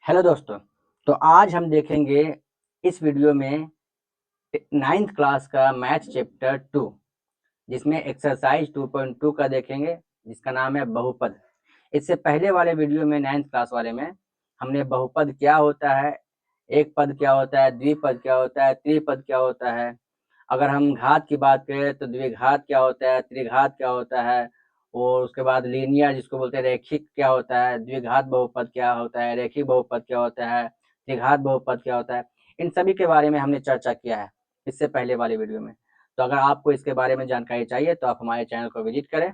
Hello दोस्तों। तो आज हम देखेंगे इस वीडियो में 9th क्लास का मैथ चैप्टर 2 जिसमें एक्सरसाइज 2.2 का देखेंगे जिसका नाम है बहुपद। इससे पहले वाले वीडियो में 9th क्लास वाले में हमने बहुपद क्या होता है, एक पद क्या होता है, द्विपद क्या होता है, त्रिपद क्या होता है, अगर हम घात की बात करें तो द्विघात क्या होता है, त्रिघात क्या होता है, और उसके बाद लीनियर जिसको बोलते हैं रैखिक क्या होता है, द्विघात बहुपद क्या होता है, रैखिक बहुपद क्या होता है, त्रिघात बहुपद क्या होता है, इन सभी के बारे में हमने चर्चा किया है इससे पहले वाले वीडियो में। तो अगर आपको इसके बारे में जानकारी चाहिए तो आप हमारे चैनल को विजिट करें,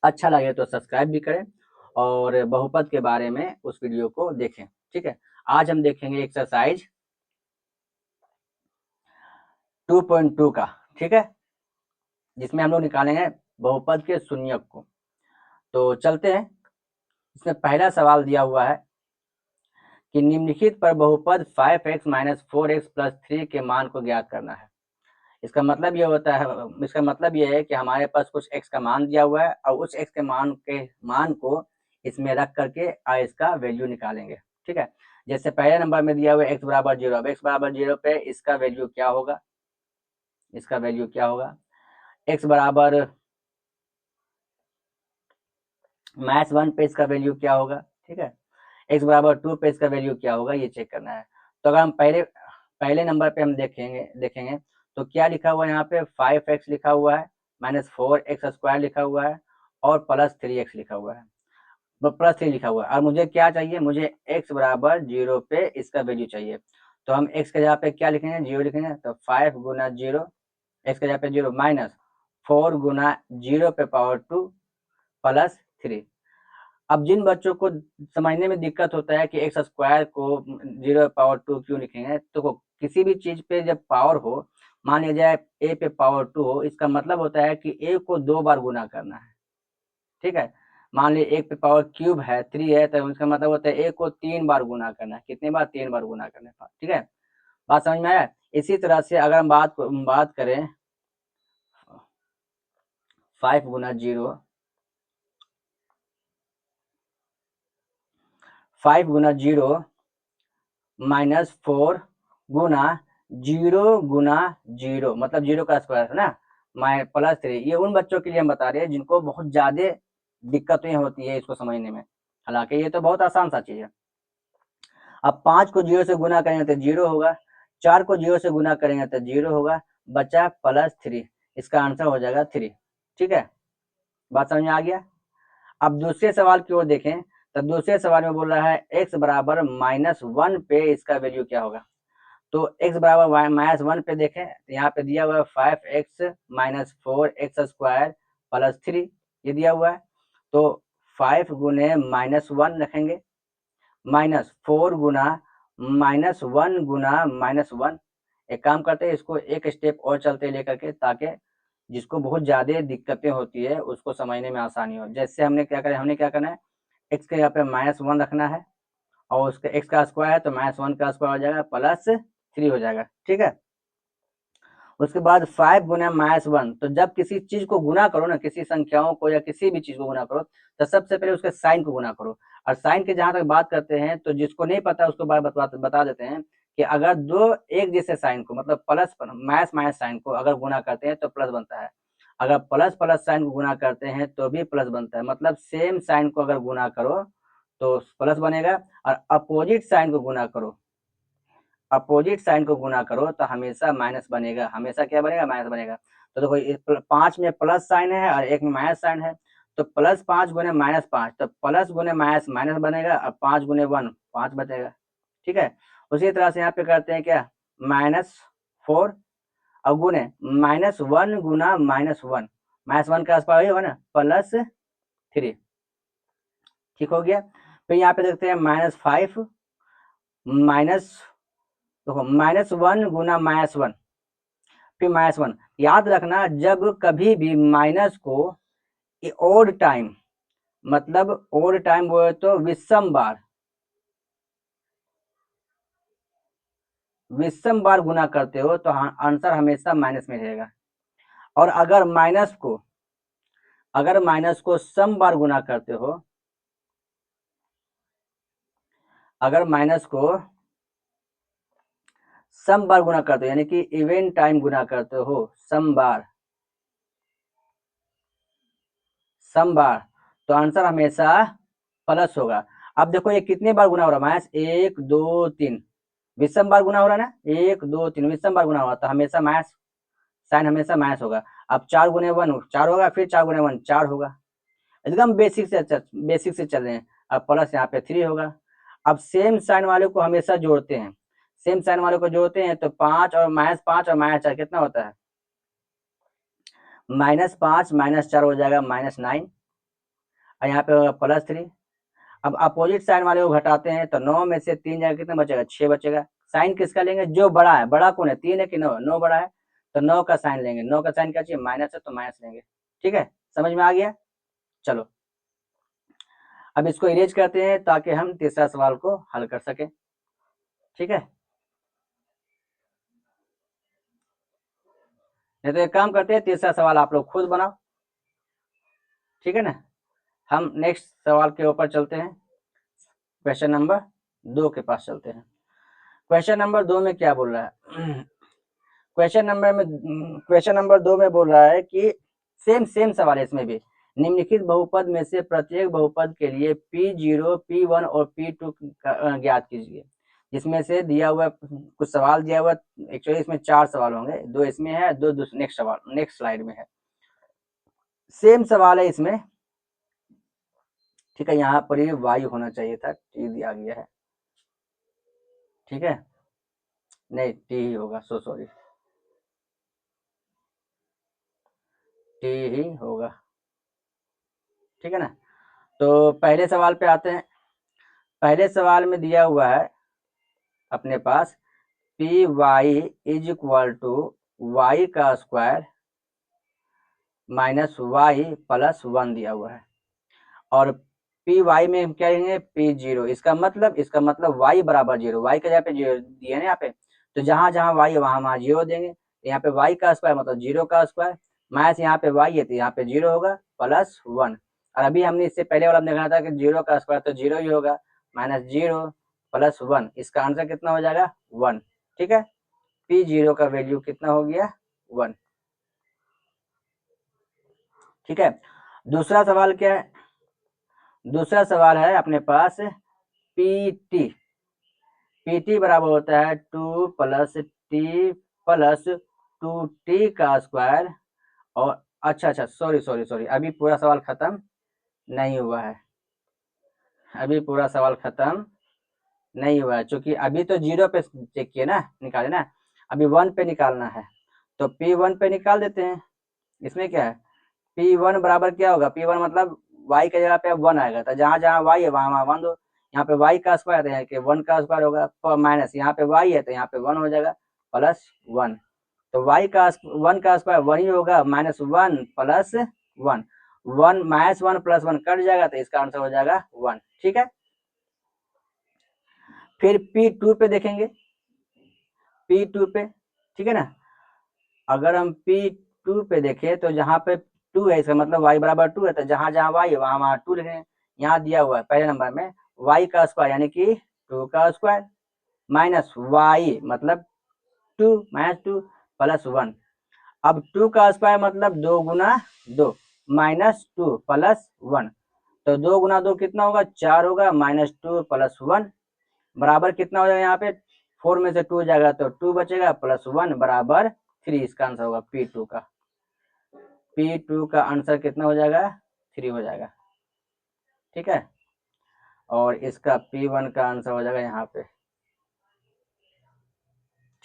अच्छा लगे तो सब्सक्राइब भी करें और बहुपद के बारे में उस वीडियो को देखें। ठीक है, आज हम देखेंगे एक्सरसाइज 2.2 का, ठीक है, जिसमें हम लोग निकालेंगे बहुपद के शून्यक को। तो चलते हैं, इसमें पहला सवाल दिया हुआ है कि निम्नलिखित पर बहुपद 5x - 4x + 3 के मान को ज्ञात करना है। इसका मतलब ये है कि हमारे पास कुछ x का मान दिया हुआ है और उस x के मान को इसमें रख करके इसका वैल्यू निकालेंगे। ठीक है, जैसे पहले नंबर में दिया हुआ है x बराबर 0। अब x बराबर 0 पे इसका वैल्यू क्या होगा, x बराबर -1 पे इसका वैल्यू क्या होगा। ठीक है, x बराबर 2 पे इसका वैल्यू क्या होगा, ये चेक करना है। तो अगर हम पहले नंबर पे हम देखेंगे तो क्या लिखा हुआ है यहाँ पे, 5x लिखा हुआ है, -4x² लिखा हुआ है और +3x लिखा हुआ है, +3 लिखा हुआ है। और मुझे क्या चाहिए, मुझे x बराबर 0 पे इसका वैल्यू चाहिए। तो हम x के जगह पे क्या लिखेंगे, 0 लिखेंगे। तो 5 गुना 0, x के जगह पे 0 -4 गुना 0 पे पावर 2 +3। अब जिन बच्चों को समझने में दिक्कत होता है कि एक्स स्क्वायर को 0 पावर 2 क्यों लिखेंगे, तो किसी भी चीज पे जब पावर हो, मान लिया जाए ए पे पावर 2 हो, इसका मतलब होता है कि ए को 2 बार गुना करना है। ठीक है, मान लीजिए एक पे पावर क्यूब है 3 है, तो इसका मतलब होता है ए को 3 बार गुना करना है। कितने बार, 3 बार गुना करना है। ठीक है, बात समझ में आया। इसी तरह से अगर हम बात करें 5 गुना 0, 5 गुना 0 -4 गुना 0 गुना 0 मतलब 0 का स्क्वायर है ना, +3। ये उन बच्चों के लिए हम बता रहे हैं जिनको बहुत ज्यादा दिक्कतें होती है इसको समझने में, हालांकि ये तो बहुत आसान सा चीज है। अब 5 को 0 से गुना करेंगे तो 0 होगा, 4 को 0 से गुना करेंगे तो 0 होगा, बचा +3, इसका आंसर हो जाएगा 3। ठीक है, बात समझ में आ गया। अब दूसरे सवाल की ओर देखें, तो दूसरे सवाल में बोल रहा है x बराबर -1 पे इसका वैल्यू क्या होगा। तो x बराबर -1 पे देखें, यहाँ पे दिया हुआ है 5x - 4x² +3, ये दिया हुआ है। तो 5 गुने -1 रखेंगे, -4 गुना -1 गुना -1। एक काम करते हैं, इसको एक स्टेप और चलते लेकर के, ताकि जिसको बहुत ज्यादा दिक्कतें होती है उसको समझने में आसानी हो। जैसे हमने क्या करना है, x के यहाँ पे -1 रखना है और उसका x का स्क्वायर है तो -1 का स्क्वायर हो जाएगा +3 हो जाएगा। ठीक है, उसके बाद 5 गुना -1, तो जब किसी चीज को गुना करो ना, किसी संख्याओं को या किसी भी चीज को गुना करो, तो सबसे पहले उसके साइन को गुना करो। और साइन की जहां तक बात करते हैं, तो जिसको नहीं पता उसको बता देते हैं कि अगर दो एक जैसे साइन को, मतलब प्लस माइनस साइन को अगर गुना करते हैं तो प्लस बनता है, अगर प्लस प्लस साइन को गुना करते हैं तो भी प्लस बनता है। मतलब सेम साइन को अगर गुना करो तो प्लस बनेगा, और अपोजिट साइन को गुना करो, अपोजिट साइन को गुना करो तो हमेशा माइनस बनेगा, हमेशा क्या बनेगा, माइनस बनेगा। तो देखो 5 में प्लस साइन है और 1 में माइनस साइन है, तो +5 गुने -5, तो प्लस गुने माइनस माइनस बनेगा, और 5 गुने 1 5 बचेगा। ठीक है, उसी तरह से यहाँ पे करते हैं क्या, -4 और गुने -1 गुना -1, -1 के आसपास होगा ना, +3। ठीक हो गया। फिर यहाँ पे देखते हैं -5 माइनस, देखो -1 गुना -1, फिर -1। याद रखना, जब कभी भी माइनस को ओड टाइम, मतलब ओड टाइम बोले तो विषम बार गुना करते हो तो आंसर हमेशा माइनस में रहेगा। और अगर माइनस को सम बार गुना करते हो, अगर माइनस को सम बार गुना करते हो, यानी कि इवेंट टाइम गुना करते हो, सम बार, तो आंसर हमेशा प्लस होगा। अब देखो ये कितने बार गुना हो रहा है, माइनस 1 2 3 विषम बार गुना हो रहा है ना, 1 2 3 विषम बार गुना हो रहा, तो हमेशा माइनस, साइन हमेशा माइनस होगा। अब 4 गुने 1 4 होगा, फिर 4 गुने 1 4 होगा, एकदम बेसिक से चल रहे हैं। अब प्लस यहाँ पे 3 होगा। अब सेम साइन वाले को हमेशा जोड़ते हैं, सेम साइन वाले को जोड़ते हैं, तो 5 और -4 कितना होता है, -5 -4 हो जाएगा -9, और यहाँ पे होगा +3। अब अपोजिट साइन वाले को घटाते हैं, तो 9 में से 3 जाएगा, कितना बचेगा, 6 बचेगा। साइन किसका लेंगे, जो बड़ा है, बड़ा कौन है, 3 है कि 9, 9 बड़ा है, तो 9 का साइन लेंगे। 9 का साइन क्या चाहिए, माइनस है, तो माइनस लेंगे। ठीक है, समझ में आ गया। चलो अब इसको इरेज करते हैं ताकि हम तीसरा सवाल को हल कर सके। ठीक है, नहीं तो एक काम करते हैं, तीसरा सवाल आप लोग खुद बनाओ। ठीक है ना, हम नेक्स्ट सवाल के ऊपर चलते हैं, क्वेश्चन नंबर 2 के पास चलते हैं। क्वेश्चन नंबर 2 में क्या बोल रहा है, क्वेश्चन नंबर 2 में बोल रहा है कि सेम सवाल है इसमें भी, निम्नलिखित बहुपद में से प्रत्येक बहुपद के लिए P0 P1 और P2 ज्ञात कीजिए। जिसमें से दिया हुआ कुछ सवाल दिया हुआ, एक्चुअली इसमें 4 सवाल होंगे, 2 इसमें है, 2 नेक्स्ट स्लाइड में है। सेम सवाल है इसमें। ठीक है, यहाँ पर ही y होना चाहिए था, t दिया गया है। ठीक है, नहीं t ही होगा, सॉरी, t ही होगा। ठीक है ना, तो पहले सवाल पे आते हैं। पहले सवाल में दिया हुआ है अपने पास P Y is equal to Y का स्क्वायर माइनस वाई प्लस 1 दिया हुआ है, और पी वाई में हम क्या लेंगे, P0। इसका मतलब वाई बराबर 0, वाई का यहाँ पे 0 दिया है ना यहाँ पे, तो जहां जहां वाई है वहां वहां 0 देंगे। यहाँ पे वाई का स्क्वायर मतलब 0 का स्क्वायर, माइनस यहाँ पे वाई है तो यहाँ पे 0 होगा, प्लस 1। और अभी हमने इससे पहले वाला देखा था कि 0 का स्क्वायर तो 0 ही होगा, -0 प्लस 1, इसका आंसर कितना हो जाएगा, 1। ठीक है, P0 का वैल्यू कितना हो गया, 1। ठीक है, दूसरा सवाल क्या है, दूसरा सवाल है अपने पास PT बराबर होता है 2 प्लस टी प्लस 2t का स्क्वायर। और अच्छा, सॉरी, अभी पूरा सवाल खत्म नहीं हुआ है, अभी पूरा सवाल खत्म नहीं हुआ है, क्योंकि अभी तो 0 पे चेक किए ना, निकाले ना, अभी 1 पे निकालना है, तो P1 पे निकाल देते हैं। इसमें क्या है, P1 बराबर क्या होगा, P1 मतलब y के जगह पे 1 आएगा, तो जहां जहां y है वहां वहां 1 दो। यहाँ पे y का स्क्वायर है कि 1 का स्क्वायर होगा, माइनस यहाँ पे y है तो यहाँ पे 1 हो जाएगा, प्लस 1। तो y का 1 का स्क्वायर वही होगा, -1 प्लस 1, 1 -1 प्लस 1 कट जाएगा, तो इसका आंसर हो जाएगा 1। ठीक है, फिर P2 पे देखेंगे, P2 पे, ठीक है ना, अगर हम P2 पे देखें तो जहाँ पे 2 है, इसका मतलब y बराबर 2 है, तो जहां जहां y है वहां वहां 2 लिखेंगे। यहाँ दिया हुआ है पहले नंबर में y का स्क्वायर यानी कि 2 का स्क्वायर माइनस y मतलब 2 -2 प्लस 1। अब 2 का स्क्वायर मतलब 2 गुना 2 -2 प्लस 1, तो 2 गुना 2 कितना होगा, 4 होगा, -2 प्लस 1 बराबर कितना हो जाएगा, यहाँ पे 4 में से 2 जाएगा तो 2 बचेगा, प्लस 1 बराबर 3। इसका आंसर होगा P2 का, P2 का आंसर कितना हो जाएगा, 3 हो जाएगा। ठीक है, और इसका P1 का आंसर हो जाएगा यहाँ पे।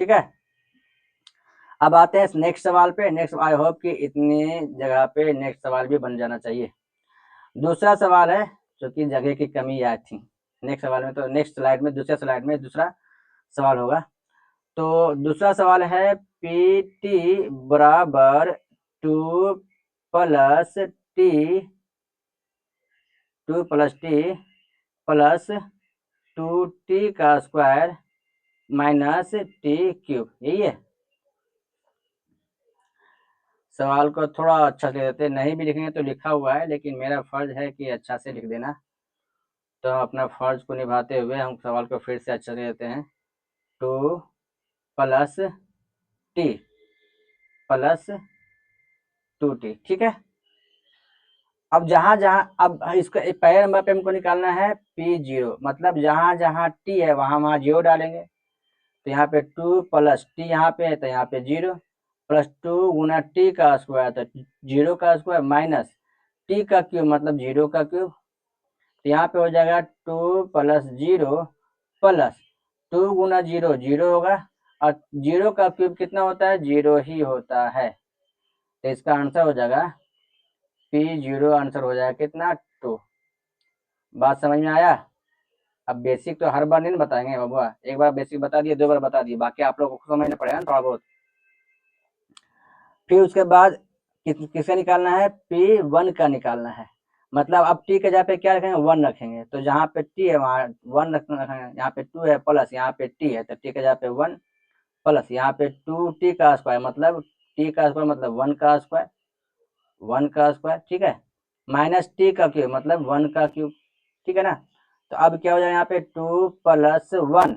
ठीक है, अब आते हैं नेक्स्ट सवाल पे। नेक्स्ट, आई होप कि इतनी जगह पे नेक्स्ट सवाल भी बन जाना चाहिए। दूसरा सवाल है, जो कि जगह की कमी आई थी नेक्स्ट सवाल में, तो नेक्स्ट स्लाइड में, दूसरे स्लाइड में दूसरा सवाल होगा। तो दूसरा सवाल है PT बराबर 2 plus T 2 plus T plus 2t का स्क्वायर माइनस टी क्यूब, यही है। सवाल को थोड़ा अच्छा से देते, नहीं भी लिखेंगे तो लिखा हुआ है, लेकिन मेरा फर्ज है कि अच्छा से लिख देना। तो हम अपना फर्ज को निभाते हुए हम सवाल को फिर से अच्छा देते हैं। 2 प्लस टी प्लस 2t, ठीक है। अब जहां जहां अब इसका पहले नंबर पे हमको निकालना है P0, मतलब जहां जहां t है वहां वहां 0 डालेंगे। तो यहाँ पे 2 प्लस टी यहाँ पे है तो यहाँ पे 0 प्लस 2 गुना टी का स्क्वायर तो 0 का स्क्वायर माइनस टी का क्यूब मतलब 0 का क्यूब। तो यहाँ पे हो जाएगा 2 प्लस 0 प्लस 2 गुना 0 0 होगा और 0 का क्यूब कितना होता है 0 ही होता है। तो इसका आंसर हो जाएगा P0, आंसर हो जाएगा कितना 2। बात समझ में आया। अब बेसिक तो हर बार नहीं बताएंगे बाबुआ, एक बार बेसिक बता दिए 2 बार बता दिए, बाकी आप लोगों को समझना पड़ेगा ना थोड़ा बहुत। फिर उसके बाद किसका निकालना है P1 का निकालना है, मतलब अब टी के जगह पे क्या रखेंगे 1 रखेंगे। तो जहाँ पे टी है वहाँ 1 रखेंगे, यहाँ पे 2 है प्लस यहाँ पे टी है तो टी के जगह पे 1 प्लस यहाँ पे 2t का स्क्वायर मतलब टी का स्क्वायर मतलब 1 का स्क्वायर 1 का स्क्वायर, ठीक है, माइनस टी का क्यूब मतलब 1 का क्यूब, ठीक है ना। तो अब क्या हो जाएगा यहाँ पे 2 प्लस 1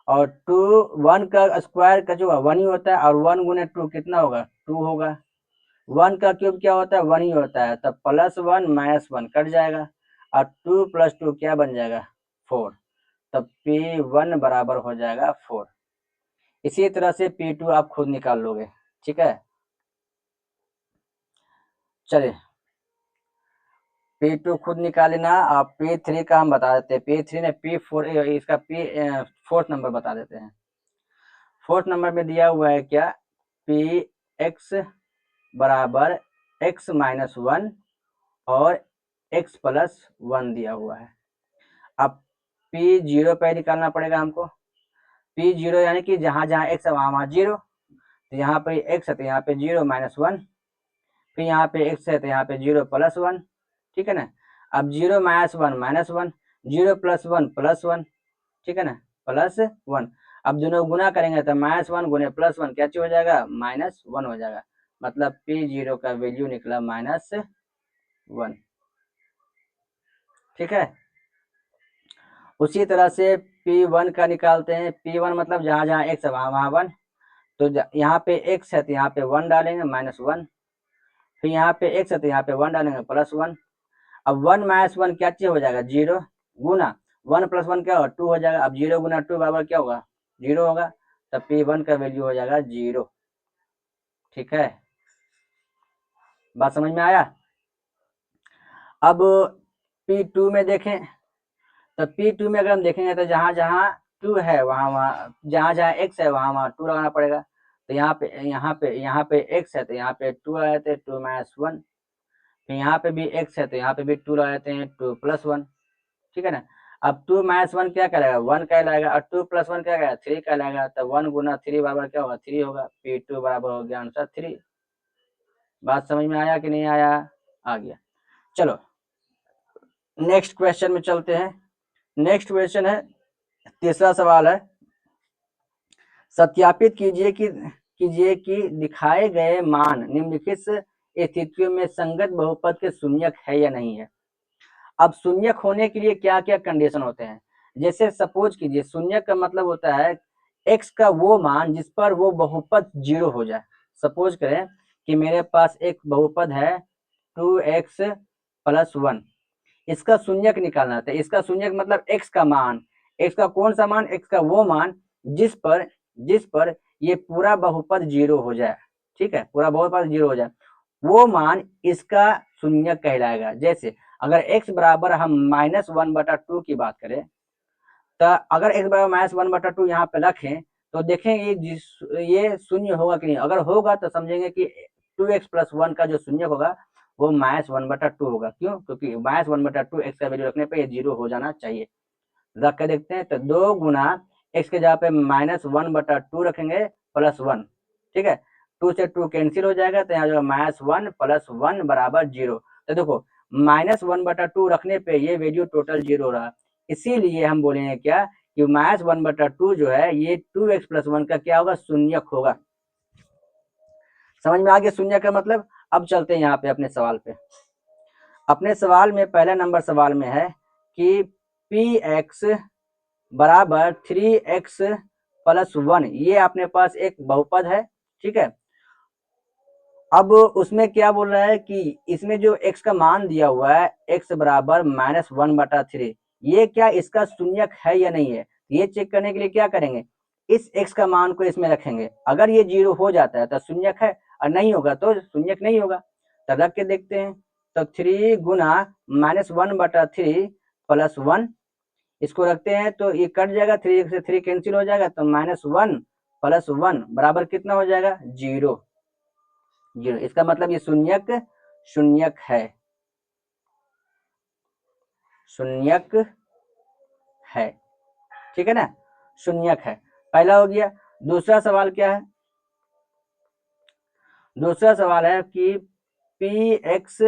और 2 1 का स्क्वायर का जो 1 ही होता है और 1 गुने 2 कितना होगा 2 होगा। 1 का क्यूब क्या होता है 1 ही होता है, तब प्लस 1 माइनस 1 कट जाएगा और 2 प्लस 2 क्या बन जाएगा 4, तब P1 बराबर हो जाएगा 4। इसी तरह से P2 आप खुद निकाल लोगे, ठीक है। चलिए P2 खुद निकाल लेना। आप P3 का हम बता देते हैं, P3 ने P4 इसका फोर्थ नंबर बता देते हैं। फोर्थ नंबर में दिया हुआ है क्या Px बराबर x माइनस 1 और x प्लस 1 दिया हुआ है। अब P0 पे निकालना पड़ेगा हमको। P0 यानी कि जहां जहां x है वहां वहां 0, तो यहाँ पे x है तो यहाँ पे 0 माइनस 1, फिर यहाँ पे x है तो यहाँ पे 0 प्लस 1, ठीक है ना। अब 0 माइनस 1 माइनस 1, 0 प्लस 1 प्लस 1, ठीक है ना, प्लस 1। अब दोनों गुना करेंगे तो माइनस 1 गुने प्लस 1 क्या चीज हो जाएगा माइनस 1 हो जाएगा, मतलब P0 का वैल्यू निकला माइनस 1, ठीक है। उसी तरह से P1 का निकालते हैं। P1 मतलब जहां जहां x है वहां वहां 1, तो यहाँ पे x है तो यहाँ पे 1 डालेंगे माइनस 1, फिर यहाँ पे x है तो यहाँ पे 1 डालेंगे प्लस 1। अब 1 माइनस 1 क्या चीज हो जाएगा 0 गुना 1 प्लस 1 क्या होगा 2 हो जाएगा। अब 0 गुना 2 बराबर क्या होगा 0 होगा, तब P1 का वैल्यू हो जाएगा 0, ठीक है। बात समझ में आया। अब P2 में देखें तो P2 में अगर हम देखेंगे तो जहां जहां 2 है वहां वहां जहां जहां x है वहां वहां 2 लगाना पड़ेगा। तो यहाँ पे x है तो यहाँ पे 2 लगाए थे 2 माइनस 1, फिर यहाँ पे भी x है तो यहाँ पे भी 2 लगाते हैं 2 प्लस 1, ठीक है ना। अब 2 माइनस 1 क्या कहलाएगा 1 कहलाएगा और 2 प्लस 1 क्या कहलाएगा 3 कहलाएगा। तो 1 गुना 3 बराबर क्या होगा 3 होगा, P2 बराबर हो गया आंसर 3। बात समझ में आया कि नहीं आया, आ गया। चलो नेक्स्ट क्वेश्चन में चलते हैं। नेक्स्ट क्वेश्चन है, तीसरा सवाल है, सत्यापित कीजिए कि दिखाए गए मान निम्नलिखित स्थितियों में संगत बहुपद के शून्यक है या नहीं है। अब शून्यक होने के लिए क्या क्या कंडीशन होते हैं, जैसे सपोज कीजिए शून्यक का मतलब होता है x का वो मान जिस पर वो बहुपद 0 हो जाए। सपोज करें कि मेरे पास एक बहुपद है 2x प्लस 1, इसका शून्यक निकालना था। इसका शून्यक मतलब x का मान, x का कौन सा मान, x का वो मान जिस पर ये पूरा बहुपद 0 हो जाए, ठीक है, पूरा बहुपद 0 हो जाए, वो मान इसका शून्यक कहलाएगा। जैसे अगर x बराबर हम -1/2 की बात करें, तो अगर x बराबर -1/2 यहाँ पे रखें तो देखेंगे ये शून्य होगा कि नहीं। अगर होगा तो समझेंगे कि 2x प्लस 1 का जो शून्यक होगा वो -1/2 होगा। क्यों, क्योंकि -1/2 x का वैल्यू रखने पे ये 0 हो जाना चाहिए। रख के देखते हैं तो 2 गुना x के जगह पे -1/2 रखेंगे प्लस 1, ठीक है, 2 से 2 कैंसिल हो जाएगा तो यहाँ जो -1 प्लस 1 बराबर 0। तो देखो -1/2 रखने पे ये वैल्यू टोटल 0 रहा, इसीलिए हम बोलेंगे क्या कि -1/2 जो है ये 2x प्लस 1 का क्या होगा शून्यक होगा। समझ में आ गया शून्यक का मतलब। अब चलते हैं यहाँ पे अपने सवाल पे। अपने सवाल में पहले नंबर सवाल में है कि पी एक्स बराबर 3x प्लस 1, ये अपने पास एक बहुपद है, ठीक है। अब उसमें क्या बोल रहा है कि इसमें जो x का मान दिया हुआ है x बराबर -1/3, ये क्या इसका शून्यक है या नहीं है, ये चेक करने के लिए क्या करेंगे, इस x का मान को इसमें रखेंगे। अगर ये 0 हो जाता है तो शून्यक है, और नहीं होगा तो शून्यक नहीं होगा। तो रख के देखते हैं। तो 3 गुना -1/3 प्लस 1, इसको रखते हैं तो ये कट जाएगा, 3 से 3 कैंसिल हो जाएगा, तो -1 प्लस 1 बराबर कितना हो जाएगा, 0। इसका मतलब ये शून्यक शून्यक है, शून्यक है, ठीक है ना, शून्यक है। पहला हो गया। दूसरा सवाल क्या है, दूसरा सवाल है कि पी एक्स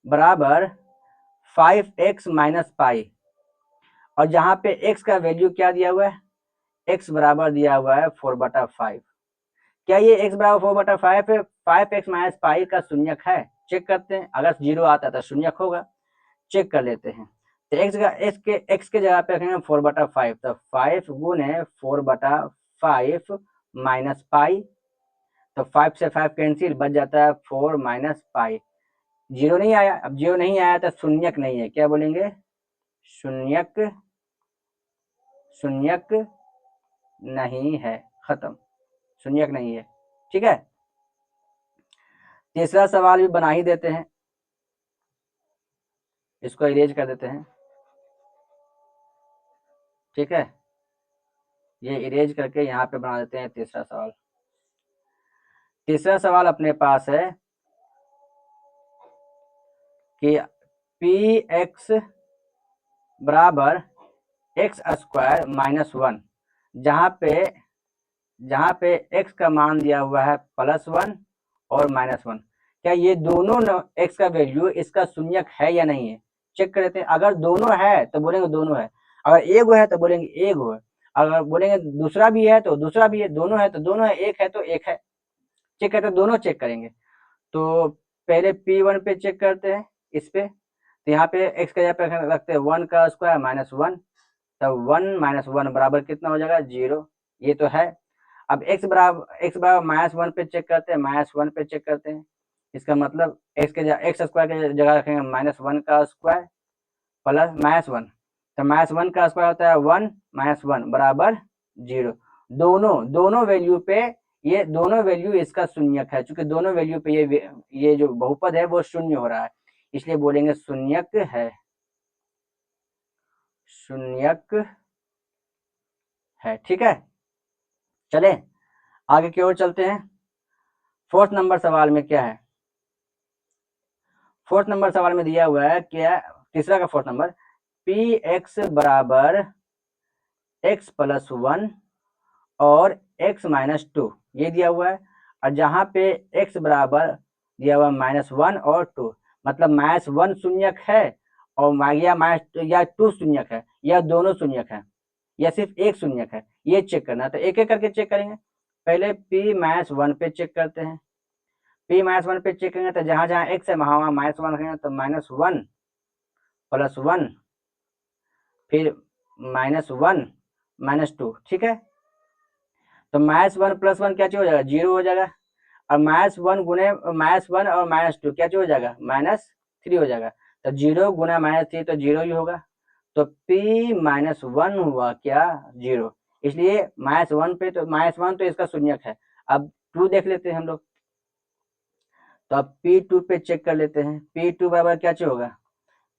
बराबर 5x माइनस पाई, और जहां पे x का वैल्यू क्या दिया हुआ है, x बराबर दिया हुआ है 4/5। क्या ये x बराबर 4/5 है, 5x माइनस पाई का शून्यक है, चेक करते हैं। अगर 0 आता है तो शून्यक होगा, चेक कर लेते हैं। तो x के जगह पे रखेंगे 4/5, तो 5 गुने 4/5 माइनस पाई, तो 5 से 5 कैंसिल, बच जाता है 4 माइनस पाई। 0 नहीं आया, अब 0 नहीं आया तो शून्यक नहीं है, क्या बोलेंगे, शून्यक शून्यक नहीं है, खत्म, शून्यक नहीं है, ठीक है। तीसरा सवाल भी बना ही देते हैं, इसको इरेज कर देते हैं, ठीक है। ये इरेज करके यहाँ पे बना देते हैं तीसरा सवाल। तीसरा सवाल अपने पास है कि पी एक्स बराबर एक्स स्क्वायर माइनस 1, जहाँ पे x का मान दिया हुआ है +1 और -1, क्या ये दोनों x का वैल्यू इसका शून्यक है या नहीं है, चेक कर लेते हैं। अगर दोनों है तो बोलेंगे दोनों है, अगर एक है तो बोलेंगे एक है, अगर बोलेंगे दूसरा भी है तो दूसरा भी है, दोनों है तो दोनों है, एक है तो एक है, चेक करते हैं, दोनों चेक करेंगे। तो पहले P1 पे चेक करते हैं, इस पे, तो यहाँ पे x का जगह पे रखते हैं 1 का स्क्वायर -1, तो 1 - 1 बराबर कितना हो जाएगा, 0, ये तो है। अब x बराबर -1 पे चेक करते हैं, -1 पे चेक करते हैं, इसका मतलब x स्क्वायर के जगह रखेंगे -1 का स्क्वायर प्लस -1, तो -1 का स्क्वायर होता है 1 -1 बराबर 0। दोनों वैल्यू पे, ये दोनों वैल्यू इसका शून्यक है, क्योंकि दोनों वैल्यू पे ये जो बहुपद है वो शून्य हो रहा है, इसलिए बोलेंगे शून्यक है, शून्यक है, ठीक है। चले आगे की ओर चलते हैं। फोर्थ नंबर सवाल में क्या है, फोर्थ नंबर सवाल में दिया हुआ है क्या, तीसरा का फोर्थ नंबर, पी एक्स बराबर x प्लस 1 और x माइनस 2, ये दिया हुआ है, और जहां पे x बराबर दिया हुआ -1 और 2, मतलब -1 शून्यक है और या 2 शून्यक है, या दोनों शून्यक है, या सिर्फ एक शून्यक है, ये चेक करना है। तो एक एक करके चेक करेंगे। पहले p-1 पे चेक करते हैं, p-1 पे चेक करेंगे तो जहां जहां x है वहां वहां -1 रखेंगे, तो -1 प्लस 1 फिर -1 -2, ठीक है। तो -1 प्लस 1 क्या चीज हो जाएगा, 0 हो जाएगा, और -1 गुने -1 और -2 क्या चीज हो जाएगा, -3 हो जाएगा, तो 0 गुना -3 तो 0 ही होगा, तो p-1 हुआ क्या, 0, इसलिए -1 पे तो -1 तो इसका शून्यक है। अब 2 देख लेते हैं हम लोग, तो अब p2 पे चेक कर लेते हैं, p2 बराबर क्या चीज होगा,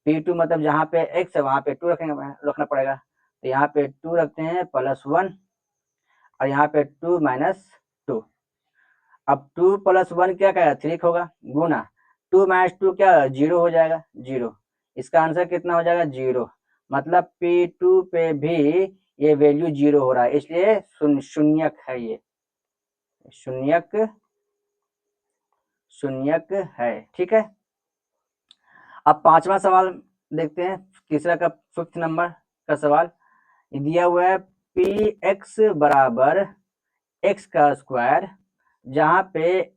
p2 मतलब जहाँ पे x है वहां पे 2 रखना पड़ेगा, तो यहाँ पे 2 रखते हैं +1, और यहाँ पे 2 - 2, अब 2 + 1 क्या कहेगा, 3 होगा, गुना 2 - 2 क्या 0 हो जाएगा, 0, इसका आंसर कितना हो जाएगा, 0, मतलब P2 पे भी ये वैल्यू 0 हो रहा है, इसलिए शून्यक है, ये शून्यक है, ठीक है। अब पांचवा सवाल देखते हैं, तीसरा का 5th नंबर का सवाल दिया हुआ है, पी एक्स बराबर x का स्क्वायर, जहां पे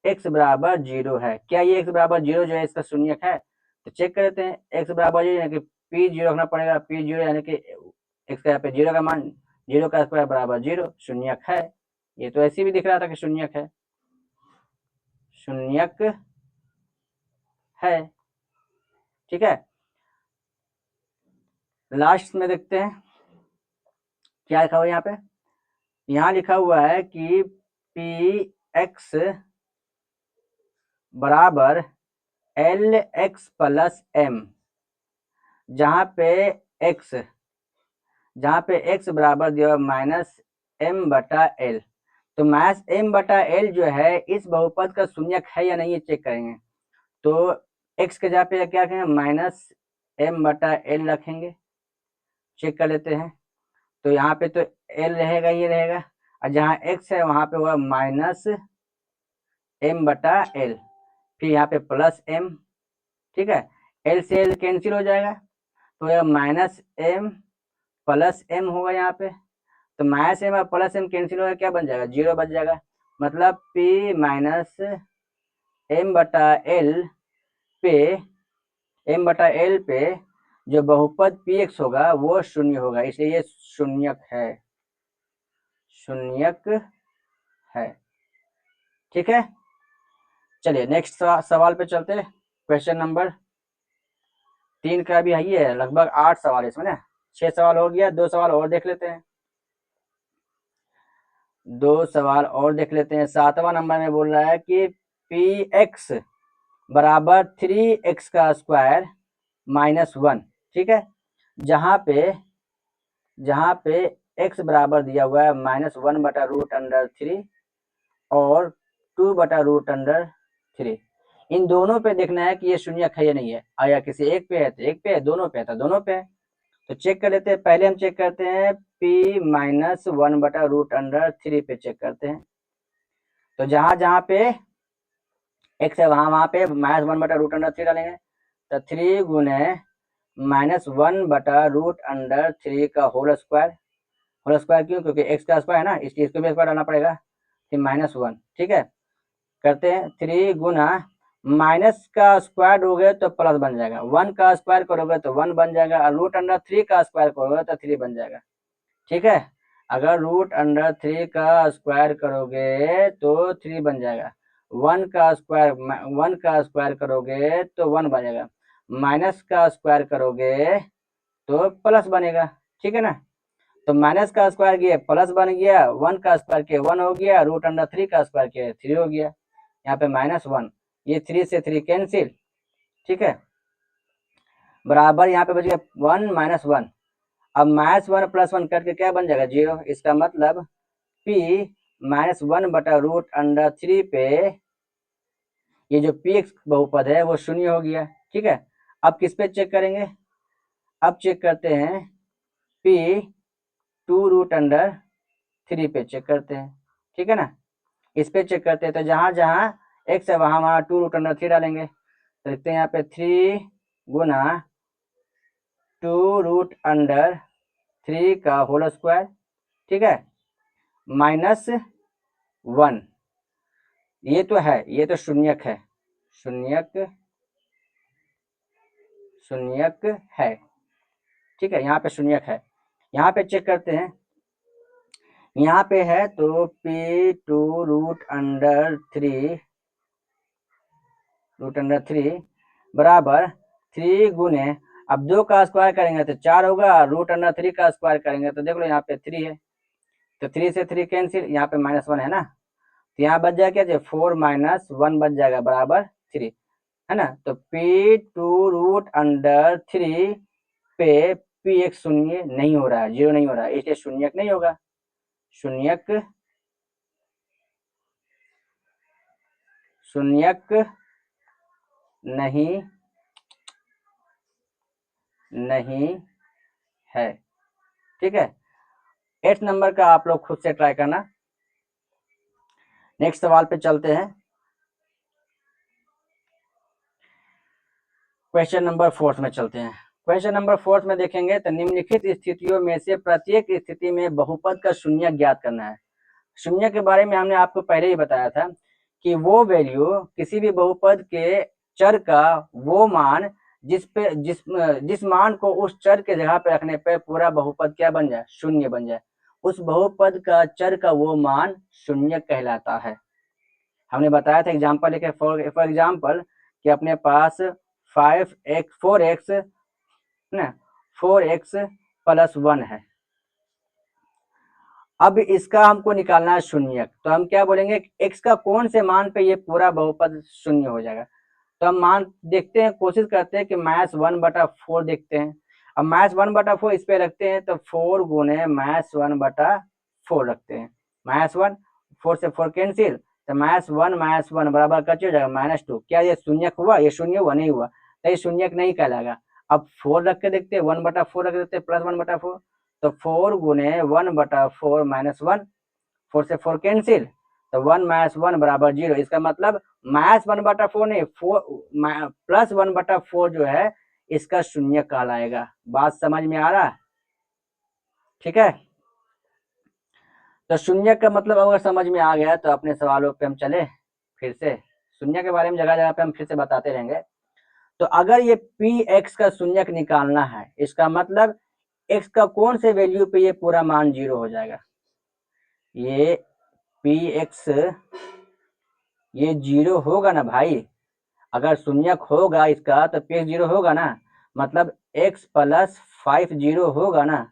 x बराबर 0 है, क्या ये x बराबर 0 जो है इसका शून्यक है, तो चेक कर लेते हैं, x बराबर 0 यानी कि p 0 रखना पड़ेगा, p 0 यानी कि x का यहाँ पे 0 का मान 0 का स्क्वायर बराबर 0, शून्यक है। ये तो ऐसे भी दिख रहा था कि शून्यक है, शून्यक है। ठीक है, लास्ट में देखते हैं क्या लिखा हुआ है यहाँ पे। यहाँ लिखा हुआ है कि पी एक्स बराबर एल एक्स प्लस एम, जहाँ पे x बराबर दिया हुआ माइनस एम बटा एल। तो माइनस एम बटा एल जो है इस बहुपद का शून्यक है या नहीं ये चेक करेंगे। तो x के जगह पे क्या करेंगे, माइनस एम बटा एल रखेंगे, चेक कर लेते हैं। तो यहाँ पे तो एल रहेगा, ये रहेगा, और जहाँ x है वहां पे होगा माइनस एम बटा एल, फिर यहाँ पे प्लस एम। ठीक है, एल से एल कैंसिल हो जाएगा, तो यह माइनस एम प्लस एम होगा यहाँ पे। तो माइनस एम और प्लस एम कैंसिल होगा, क्या बन जाएगा, 0 बच जाएगा। मतलब p माइनस एम बटा एल पे जो बहुपद px होगा वो शून्य होगा, इसलिए ये शून्यक है, शून्यक है। ठीक है, चलिए नेक्स्ट सवाल पे चलते हैं। क्वेश्चन नंबर 3 का भी है, लगभग 8 सवाल इसमें ना, 6 सवाल हो गया, 2 सवाल और देख लेते हैं, 2 सवाल और देख लेते हैं। 7वां नंबर में बोल रहा है कि पी एक्स बराबर 3x का स्क्वायर माइनस 1। ठीक है, जहाँ पे x बराबर दिया हुआ है -1 बटा रूट अंडर 3 और 2 बटा रूट अंडर 3। इन दोनों पे देखना है कि ये शून्यक है या नहीं है, या किसी एक पे है तो एक पे है, दोनों पे है तो दोनों पे है। तो चेक कर लेते हैं, पहले हम चेक करते हैं p माइनस 1 बटा रूट अंडर 3 पे चेक करते हैं। तो जहाँ पे x है वहां पे -1 बटा रूट अंडर 3 डालेंगे, तो 3 गुने -1 बटा रूट अंडर 3 का होल स्क्वायर क्यों, क्योंकि x का स्क्वायर है ना, इसलिए इसको भी स्क्वायर डालना पड़ेगा, फिर -1। ठीक है, करते हैं, 3 गुना माइनस का स्क्वायर दोगे तो प्लस बन जाएगा, 1 का स्क्वायर करोगे तो 1 बन जाएगा, और रूट अंडर 3 का स्क्वायर करोगे तो 3 बन जाएगा। ठीक है, अगर रूट अंडर 3 का स्क्वायर करोगे तो 3 बन जाएगा, 1 का स्क्वायर करोगे तो 1 बनेगा, माइनस का स्क्वायर करोगे तो प्लस बनेगा। ठीक है ना, तो माइनस का स्क्वायर किया प्लस बन गया, 1 का स्क्वायर किया 1 हो गया, रूट अंडर 3 का स्क्वायर किया 3 हो गया, यहाँ पे -1, ये 3 से 3 कैंसिल। ठीक है, बराबर यहाँ पे बच गया 1 -1। अब -1 + 1 करके क्या बन जाएगा, 0। इसका मतलब p -1 बटा रूट अंडर 3 पे ये जो px बहुपद है वो शून्य हो गया। ठीक है, अब किस पे चेक करेंगे, अब चेक करते हैं p 2 रूट अंडर 3 पे चेक करते हैं। ठीक है ना, इस पे चेक करते हैं, तो जहां x है वहां 2 रूट अंडर 3 डालेंगे, तो देखते हैं यहाँ पे 3 गुना 2 रूट अंडर 3 का होल स्क्वायर। ठीक है, -1, ये तो है, ये तो शून्यक है, शून्यक है। ठीक है, यहाँ पे शून्यक है, यहाँ पे चेक करते हैं, यहाँ पे है तो p2 रूट अंडर 3 बराबर 3 गुने, अब 2 का स्क्वायर करेंगे तो 4 होगा, रूट अंडर 3 का स्क्वायर करेंगे तो देख लो यहाँ पे 3 है, तो 3 से 3 कैंसिल, यहाँ पे -1 है ना, तो यहाँ बच जाएगा क्या, 4 - 1 बच जाएगा बराबर 3, है ना। तो p2 रूट अंडर 3 पे px शून्य नहीं हो रहा है, 0 नहीं हो रहा है, इसलिए शून्यक नहीं होगा, शून्यक नहीं है। ठीक है, 8 नंबर का आप लोग खुद से ट्राई करना। नेक्स्ट सवाल पे चलते हैं, क्वेश्चन नंबर 4 में चलते हैं। क्वेश्चन नंबर 4 में देखेंगे तो निम्नलिखित स्थितियों में से प्रत्येक स्थिति में बहुपद का शून्य ज्ञात करना है। शून्य के बारे में हमने आपको पहले ही बताया था कि वो वैल्यू किसी भी बहुपद के चर का वो मान जिस मान को उस चर के जगह पे रखने पे पूरा बहुपद क्या बन जाए, शून्य बन जाए, उस बहुपद का चर का वो मान शून्य कहलाता है। हमने बताया था एग्जाम्पल लेके, फॉर एग्जाम्पल कि अपने पास 4x ना 4x + 1 है। अब इसका हमको निकालना है शून्यक, तो हम क्या बोलेंगे, x का कौन से मान पे ये पूरा बहुपद शून्य हो जाएगा। तो हम मान देखते हैं, कोशिश करते हैं कि -1/4 देखते हैं। अब -1/4 इस पे रखते हैं तो 4 गुने -1/4 रखते हैं। -1 4 से 4 कैंसिल, तो -1 बराबर क्या हो जाएगा, -2। क्या ये शून्यक हुआ, ये शून्य हुआ, नहीं हुआ, तो ये शून्यक नहीं कहलाएगा। अब 4 रख के देखते हैं, 1/4 रख देते हैं, +1/4, तो 4 गुने 1/4 -1, 4 से 4 कैंसिल, तो 1 - 1 बराबर 0। इसका मतलब -1/4 नहीं, +1/4 जो है इसका शून्य कहलाएगा। बात समझ में आ रहा है, ठीक है। तो शून्य का मतलब अगर समझ में आ गया तो अपने सवालों पे हम चले फिर से। शून्य के बारे में जगह जगह पे हम फिर से बताते रहेंगे। तो अगर ये px का शून्यक निकालना है, इसका मतलब x का कौन से वैल्यू पे ये पूरा मान 0 हो जाएगा। ये px ये 0 होगा ना भाई, अगर शून्यक होगा इसका तो px 0 होगा ना, मतलब x + 5 0 होगा ना,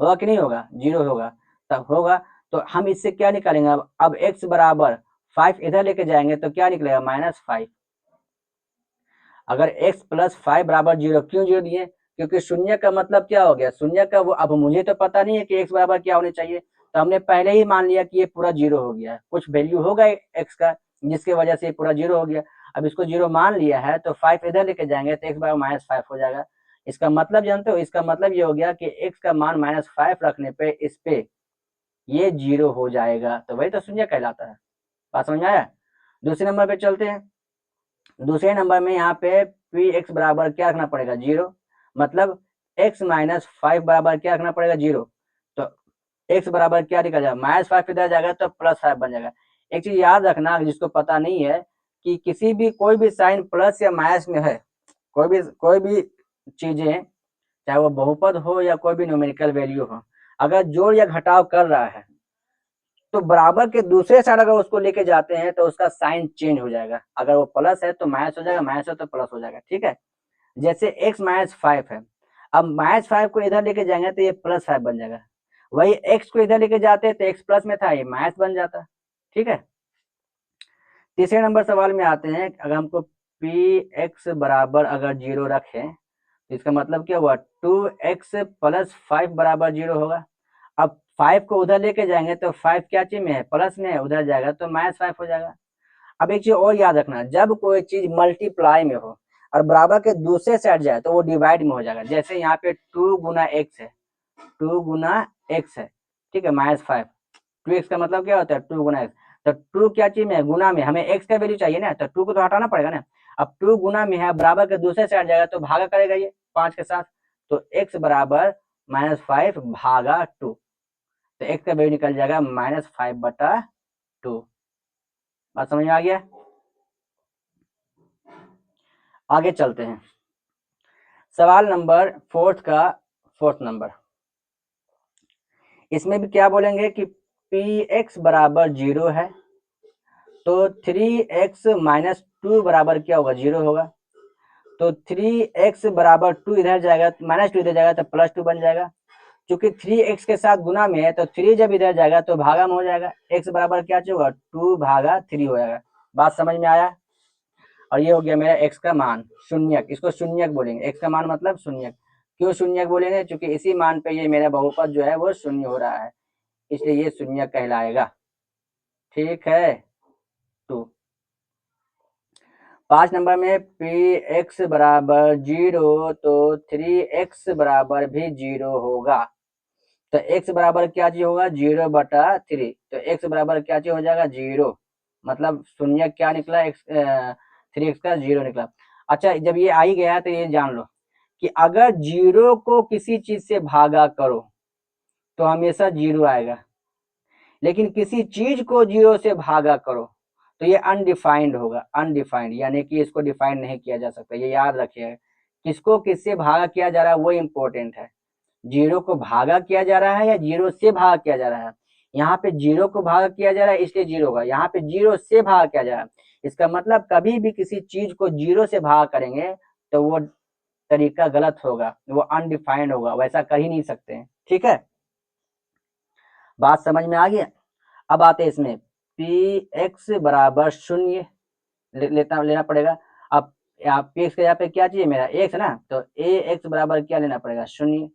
होगा कि नहीं होगा, 0 होगा, तब होगा। तो हम इससे क्या निकालेंगे, अब x बराबर 5 इधर लेके जाएंगे तो क्या निकलेगा, -5। अगर x + 5 बराबर 0, क्यों 0 दिए, क्योंकि शून्य का मतलब क्या हो गया, शून्य का वो, अब मुझे तो पता नहीं है कि x बराबर क्या होने चाहिए, तो हमने पहले ही मान लिया कि ये पूरा 0 हो गया, कुछ वैल्यू होगा x का जिसकी वजह से ये पूरा 0 हो गया। अब इसको 0 मान लिया है तो 5 इधर लेके जाएंगे तो x बराबर -5 हो जाएगा। इसका मतलब जानते हो, इसका मतलब ये हो गया कि x का मान -5 रखने पे इस पे ये 0 हो जाएगा, तो वही तो शून्य कहलाता है। बात समझ में आया। दूसरे नंबर पे चलते हैं। दूसरे नंबर में यहाँ पे px बराबर क्या रखना पड़ेगा, 0, मतलब x - 5 बराबर क्या रखना पड़ेगा, 0। तो x बराबर क्या निकल जाएगा, -5 इधर जाएगा तो +5 बन जाएगा। एक चीज याद रखना, जिसको पता नहीं है, कि कोई भी साइन प्लस या माइनस में है, कोई भी चीजें, चाहे वो बहुपद हो या कोई भी न्यूमेरिकल वैल्यू हो, अगर जोड़ या घटाव कर रहा है तो बराबर के दूसरे साइड अगर उसको लेके जाते हैं तो उसका साइन चेंज हो जाएगा। अगर वो प्लस है तो माइनस हो जाएगा, माइनस है तो प्लस हो जाएगा, ठीक है। जैसे x - 5 है, अब -5 को इधर लेके जाएंगे तो ये +5 बन जाएगा। वही x को इधर लेके जाते हैं तो x प्लस में था, ये माइनस बन जाता, ठीक है। तीसरे नंबर सवाल में आते हैं, अगर हमको px बराबर अगर 0 रखें तो इसका मतलब क्या हुआ, 2x + 5 बराबर 0 होगा। अब 5 को उधर लेके जाएंगे तो 5 क्या चीज में है, प्लस में है, उधर जाएगा तो -5 हो जाएगा। अब एक चीज और याद रखना, जब कोई चीज मल्टीप्लाई में हो और बराबर के दूसरे साइड जाए तो वो डिवाइड में हो जाएगा। जैसे यहाँ पे 2 गुना x है, 2 गुना x है, ठीक है, -5। 2x का मतलब क्या होता है, 2 गुना x। तो 2 क्या चीज में है, गुना में, हमें x का वैल्यू चाहिए ना, तो 2 को तो हटाना पड़ेगा ना। अब 2 गुना में है, बराबर के दूसरे साइड जाएगा तो भागा करेगा ये 5 के साथ, तो x बराबर -5 भागा 2, तो x का वैल्यू निकल जाएगा -5/2। बात समझ में आ गया। आगे चलते हैं, सवाल नंबर फोर्थ नंबर। इसमें भी क्या बोलेंगे कि px बराबर 0 है, तो 3x - 2 बराबर क्या होगा, 0 होगा। तो 3x बराबर 2 इधर जाएगा, -2 इधर जाएगा तो +2 बन जाएगा। क्योंकि 3x के साथ गुना में है तो 3 जब इधर जाएगा तो भागा में हो जाएगा, x बराबर क्या होगा, 2/3 हो जाएगा। बात समझ में आया। और ये हो गया मेरा x का मान, शून्यक, इसको शून्यक बोलेंगे, x का मान मतलब शून्यक। क्यों शून्यक बोलेंगे, क्योंकि इसी मान पे ये मेरा बहुपद जो है वो शून्य हो रहा है, इसलिए ये शून्यक कहलाएगा, ठीक है। 2 5 नंबर में px बराबर 0, तो 3x बराबर भी 0 होगा। तो x बराबर क्या चीज होगा, 0/3, तो x बराबर क्या चीज हो जाएगा, 0, मतलब शून्य क्या निकला, x 3x का 0 निकला। अच्छा, जब ये आ ही गया तो ये जान लो कि अगर 0 को किसी चीज से भागा करो तो हमेशा 0 आएगा, लेकिन किसी चीज को 0 से भागा करो तो ये अनडिफाइंड होगा, अनडिफाइंड, यानी कि इसको डिफाइन नहीं किया जा सकता, ये याद रखिए किसको किससे भागा किया जा रहा है वो इम्पोर्टेंट है। जीरो को भागा किया जा रहा है या जीरो से भागा किया जा रहा है। यहाँ पे जीरो को भागा किया जा रहा है इसलिए जीरो होगा, यहाँ पे जीरो से भागा किया जा रहा है। इसका मतलब कभी भी किसी चीज को जीरो से भागा करेंगे तो वो तरीका गलत होगा, वो अनडिफाइंड होगा, वैसा कर ही नहीं सकते हैं। ठीक है, बात समझ में आ गया। अब आते हैं इसमें पी एक्स बराबर शून्य लेना पड़ेगा। अब यहाँ पी एक्स के यहाँ पे क्या चाहिए मेरा एक्स ना, तो ए एक्स बराबर क्या लेना पड़ेगा शून्य।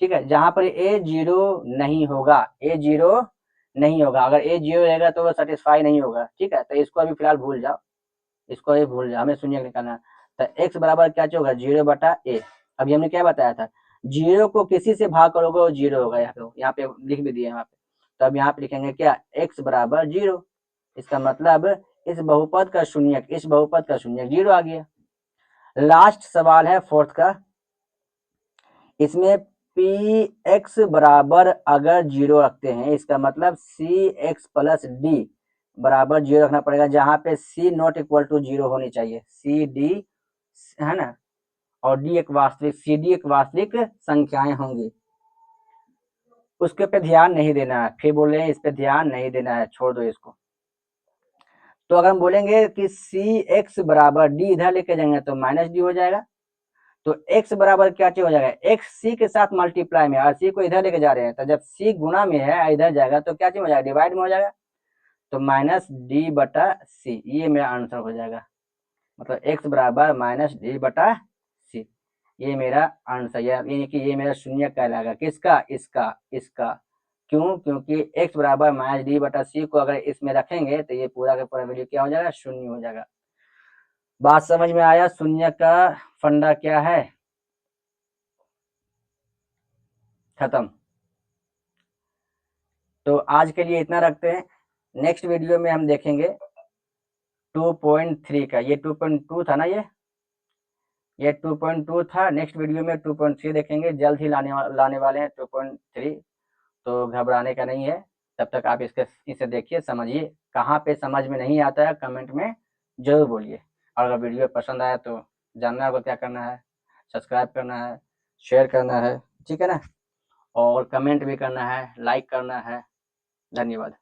ठीक है, जहां पर ए जीरो नहीं होगा, ए जीरो नहीं होगा, अगर ए जीरो रहेगा तो वो सेटिस्फाई नहीं होगा। ठीक है, तो इसको अभी फिलहाल भूल जाओ, इसको अभी भूल जाओ, हमें शून्य निकालना है। तो एक्स बराबर क्या होगा जीरो बटा ए। अभी हमने क्या बताया था, जीरो को किसी से भाग करोगे वो जीरो होगा। यहाँ पे लिख भी दिए यहाँ पे, तो अब यहाँ पे लिखेंगे क्या एक्स बराबर जीरो। इसका मतलब इस बहुपद का शून्यक, इस बहुपद का शून्यक जीरो आ गया। लास्ट सवाल है फोर्थ का, इसमें पी एक्स बराबर अगर जीरो रखते हैं इसका मतलब सी एक्स प्लस डी बराबर जीरो रखना पड़ेगा, जहां पे सी नॉट इक्वल टू जीरो होनी चाहिए, सी डी है ना, और डी एक वास्तविक, सी डी एक वास्तविक संख्याएं होंगी। उसके पे ध्यान नहीं देना है, फिर बोल रहे हैं इस पे ध्यान नहीं देना है, छोड़ दो इसको। तो अगर हम बोलेंगे कि सी एक्स बराबर डी इधर लेके जाएंगे तो माइनस डी हो जाएगा, तो x बराबर क्या चीज हो जाएगा, x c के साथ मल्टीप्लाई में, और c को इधर लेके जा रहे हैं, तो जब c गुना में है इधर जाएगा तो क्या चीज हो जाएगा डिवाइड में हो जाएगा, तो माइनस डी बटा सी, ये मेरा आंसर हो जाएगा। मतलब x बराबर माइनस डी बटा सी, ये मेरा आंसर, यानी कि ये मेरा शून्य कहलाएगा। किसका, इसका, इसका। क्यों, क्योंकि x बराबर माइनस डी बटा सी को अगर इसमें रखेंगे तो ये पूरा का पूरा वैल्यू क्या हो जाएगा, शून्य हो जाएगा। बात समझ में आया, शून्य का फंडा क्या है, खत्म। तो आज के लिए इतना रखते हैं, नेक्स्ट वीडियो में हम देखेंगे 2.3 का, ये 2.2 था ना, ये 2.2 था। नेक्स्ट वीडियो में 2.3 देखेंगे, जल्द ही लाने वाले हैं 2.3, तो घबराने का नहीं है। तब तक आप इसे देखिए, समझिए, कहाँ पे समझ में नहीं आता है कमेंट में जरूर बोलिए। और अगर वीडियो पसंद आया तो जानना होगा क्या करना है, सब्सक्राइब करना है, शेयर करना है, ठीक है ना, और कमेंट भी करना है, लाइक करना है। धन्यवाद।